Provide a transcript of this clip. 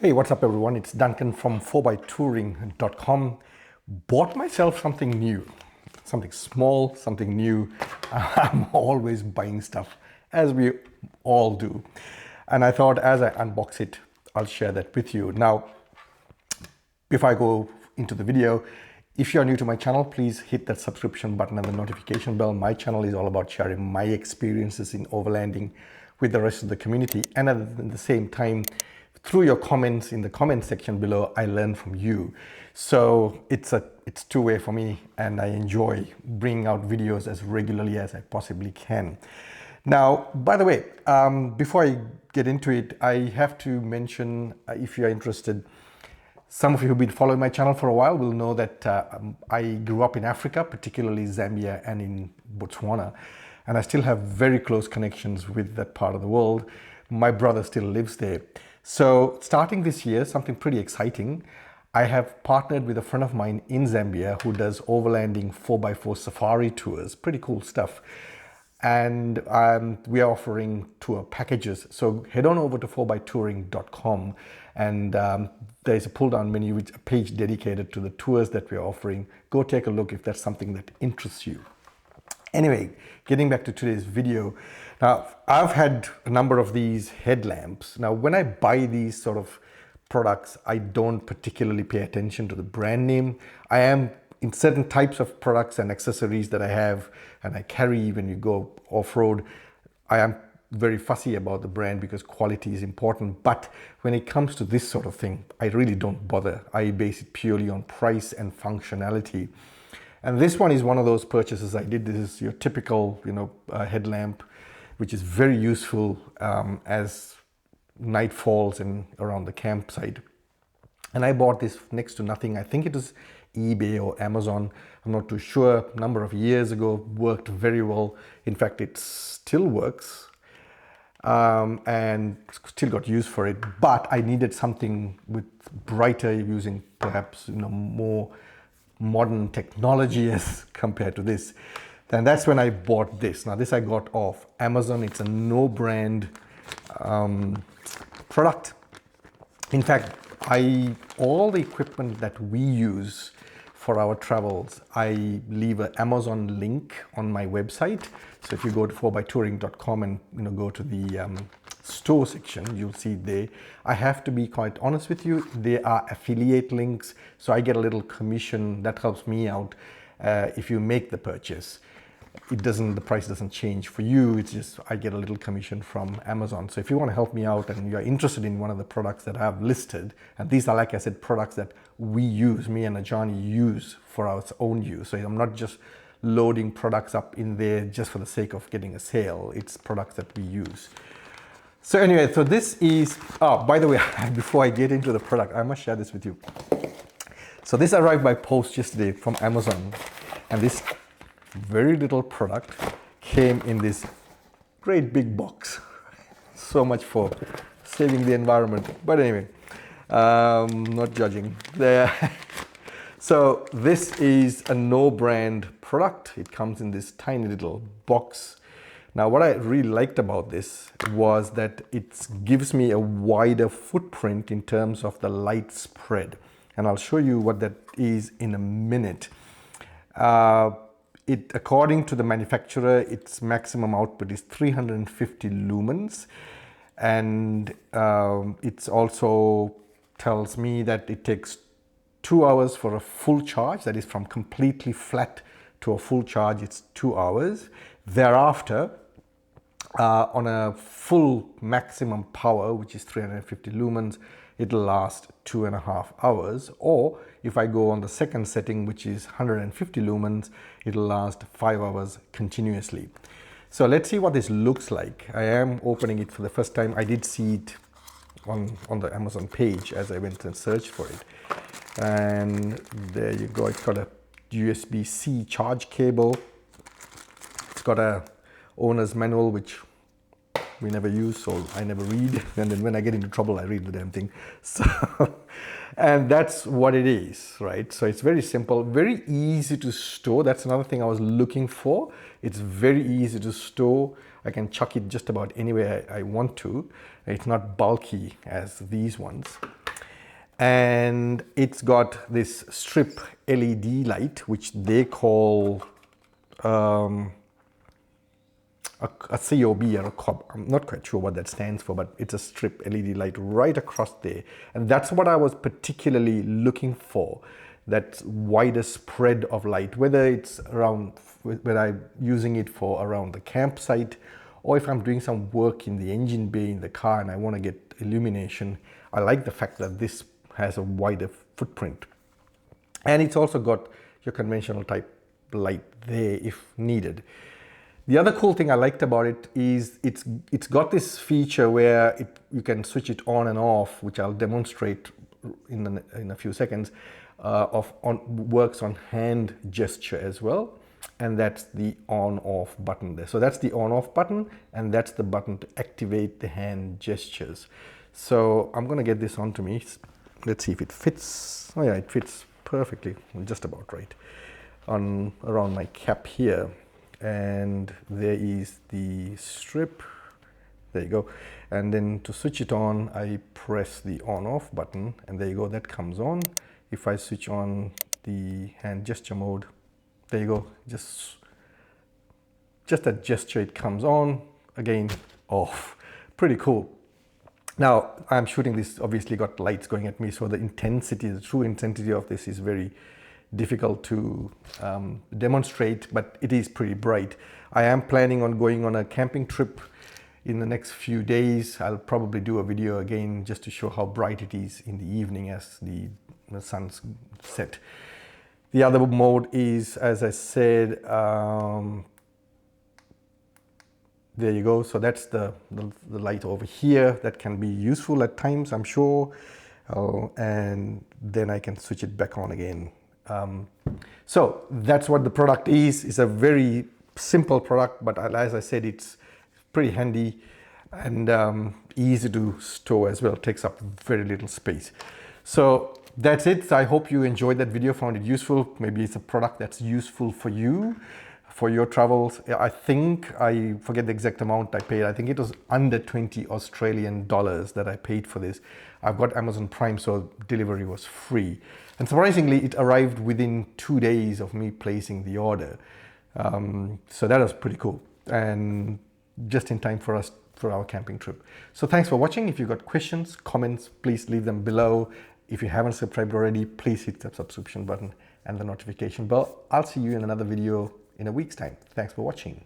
Hey, what's up everyone? It's Duncan from 4xtouring.com. Bought myself something new, something small, something new. I'm always buying stuff, as we all do. And I thought as I unbox it, I'll share that with you. Now, before I go into the video, if you're new to my channel, please hit that subscription button and the notification bell. My channel is all about sharing my experiences in overlanding with the rest of the community. And at the same time, through your comments in the comment section below, I learn from you. So it's two-way for me, and I enjoy bringing out videos as regularly as I possibly can. Now, by the way, before I get into it, I have to mention, if you're interested, some of you who've been following my channel for a while will know that I grew up in Africa, particularly Zambia and in Botswana, and I still have very close connections with that part of the world. My brother still lives there. So starting this year, something pretty exciting, I have partnered with a friend of mine in Zambia who does overlanding 4x4 safari tours, pretty cool stuff. And we are offering tour packages. So head on over to 4xtouring.com and there's a pull down menu with a page dedicated to the tours that we're offering. Go take a look if that's something that interests you. Anyway, getting back to today's video. Now, I've had a number of these headlamps. Now, when I buy these sort of products, I don't particularly pay attention to the brand name. I am in certain types of products and accessories that I have and I carry when you go off-road. I am very fussy about the brand because quality is important. But when it comes to this sort of thing, I really don't bother. I base it purely on price and functionality. And this one is one of those purchases I did. This is your typical, headlamp, which is very useful as night falls and around the campsite. And I bought this next to nothing. I think it was eBay or Amazon. I'm not too sure. A number of years ago, worked very well. In fact, it still works and still got used for it. But I needed something with brighter, using perhaps more modern technology as compared to this. And that's when I bought this. Now this I got off Amazon. It's a no brand product. In fact, all the equipment that we use for our travels, I leave an Amazon link on my website. So if you go to 4xtouring.com and go to the store section, you'll see there. I have to be quite honest with you, they are affiliate links, so I get a little commission that helps me out if you make the purchase. The price doesn't change for you, it's just I get a little commission from Amazon. So if you want to help me out and you're interested in one of the products that I have listed, and these are, like I said, products that we use, me and Ajanie use for our own use. So I'm not just loading products up in there just for the sake of getting a sale. It's products that we use. So anyway, so this is, by the way, before I get into the product, I must share this with you. So this arrived by post yesterday from Amazon, and this very little product came in this great big box. So much for saving the environment. But anyway, not judging there. So this is a no brand product. It comes in this tiny little box. Now, what I really liked about this was that it gives me a wider footprint in terms of the light spread. And I'll show you what that is in a minute. According to the manufacturer, its maximum output is 350 lumens. And it also tells me that it takes 2 hours for a full charge. That is, from completely flat to a full charge, it's 2 hours. Thereafter, on a full maximum power, which is 350 lumens, it'll last 2.5 hours. Or if I go on the second setting, which is 150 lumens, it'll last 5 hours continuously. So let's see what this looks like. I am opening it for the first time. I did see it on the Amazon page as I went and searched for it. And there you go. It's got a USB-C charge cable. It's got a owner's manual, which we never use, so I never read. And then when I get into trouble, I read the damn thing. So, and that's what it is, right? So it's very simple, very easy to store. That's another thing I was looking for. It's very easy to store. I can chuck it just about anywhere I want to. It's not bulky as these ones. and it's got this strip LED light, which they call a COB or a COB. I'm not quite sure what that stands for, but it's a strip LED light right across there. And that's what I was particularly looking for, that wider spread of light, whether it's around, whether I'm using it for around the campsite, or if I'm doing some work in the engine bay in the car and I want to get illumination. I like the fact that this has a wider footprint. And it's also got your conventional type light there if needed. The other cool thing I liked about it is it's got this feature where you can switch it on and off, which I'll demonstrate in a few seconds, works on hand gesture as well. And that's the on-off button there. So that's the on-off button, and that's the button to activate the hand gestures. So I'm gonna get this onto me. Let's see if it fits. Oh yeah, it fits perfectly, just about right, on around my cap here. And there is the strip, there you go. And then to switch it on, I press the on-off button, and there you go, that comes on. If I switch on the hand gesture mode, there you go, just that gesture, it comes on, again, off. Pretty cool. Now, I'm shooting this, obviously got lights going at me, so the intensity, the true intensity of this is very difficult to demonstrate, but it is pretty bright. I am planning on going on a camping trip in the next few days. I'll probably do a video again just to show how bright it is in the evening as the sun's set. The other mode is, as I said, there you go. So that's the light over here that can be useful at times, I'm sure. And then I can switch it back on again. So that's what the product is. It's a very simple product, but as I said, it's pretty handy and easy to store as well. It takes up very little space. So that's it. I hope you enjoyed that video, found it useful. Maybe it's a product that's useful for you, for your travels. I think, I forget the exact amount I paid. I think it was under 20 Australian dollars that I paid for this. I've got Amazon Prime, so delivery was free. And surprisingly, it arrived within 2 days of me placing the order. So that was pretty cool. And just in time for us, for our camping trip. So thanks for watching. If you've got questions, comments, please leave them below. If you haven't subscribed already, please hit the subscription button and the notification bell. I'll see you in another video in a week's time. Thanks for watching.